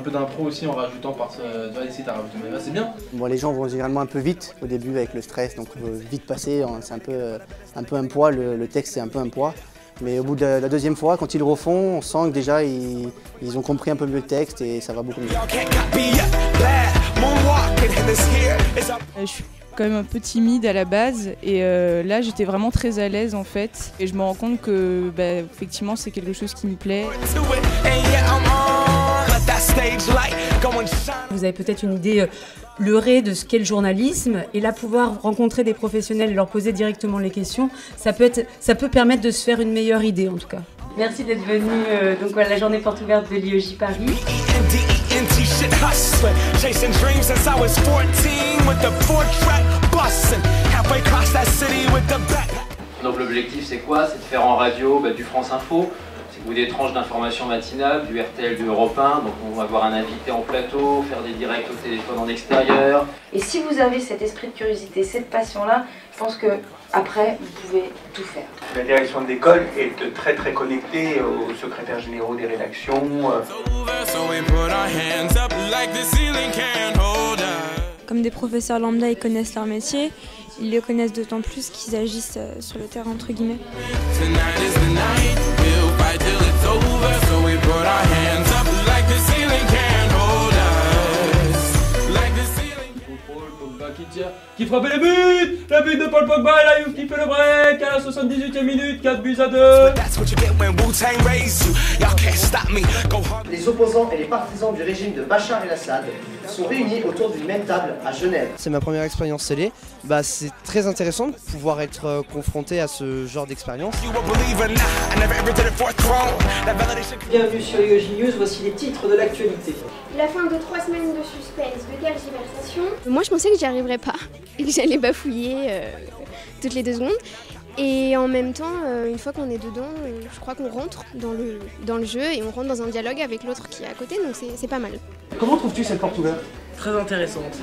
peu d'impro aussi en rajoutant essayer de rajouter, mais c'est bien. Bon, les gens vont généralement un peu vite au début avec le stress, donc vite passer, c'est un peu un poids, le texte c'est un peu un poids. Mais au bout de la deuxième fois, quand ils le refont, on sent que déjà ils ont compris un peu mieux le texte et ça va beaucoup mieux. Je suis quand même un peu timide à la base et là j'étais vraiment très à l'aise en fait. Et je me rends compte que effectivement c'est quelque chose qui me plaît. Vous avez peut-être une idée leurrée de ce qu'est le journalisme et là pouvoir rencontrer des professionnels et leur poser directement les questions, ça peut permettre de se faire une meilleure idée en tout cas. Merci d'être venu donc à la journée porte ouverte de l'IEJ Paris. Donc l'objectif c'est quoi? C'est de faire en radio du France Info, ou des tranches d'informations matinales, du RTL, du Europe 1, donc on va avoir un invité en plateau, faire des directs au téléphone en extérieur. Et si vous avez cet esprit de curiosité, cette passion-là, je pense que après vous pouvez tout faire. La direction de l'école est très connectée aux secrétaires généraux des rédactions. Comme des professeurs lambda, ils connaissent leur métier, ils le connaissent d'autant plus qu'ils agissent sur le terrain entre guillemets. Qui frappait les buts! Le but de Paul Pogba et la Juve qui fait le break à la 78e minute, 4-2. Les opposants et les partisans du régime de Bachar el-Assad sont réunis autour d'une même table à Genève. C'est ma première expérience télé. C'est très intéressant de pouvoir être confronté à ce genre d'expérience. Bienvenue sur IEJ News, voici les titres de l'actualité. La fin de 3 semaines de suspense, de tergiversation. Moi je pensais que j'y arriverais pas et que j'allais bafouiller toutes les 2 secondes. Et en même temps, une fois qu'on est dedans, je crois qu'on rentre dans le jeu et on rentre dans un dialogue avec l'autre qui est à côté, donc c'est pas mal. Comment trouves-tu cette porte ouverte? Très intéressante.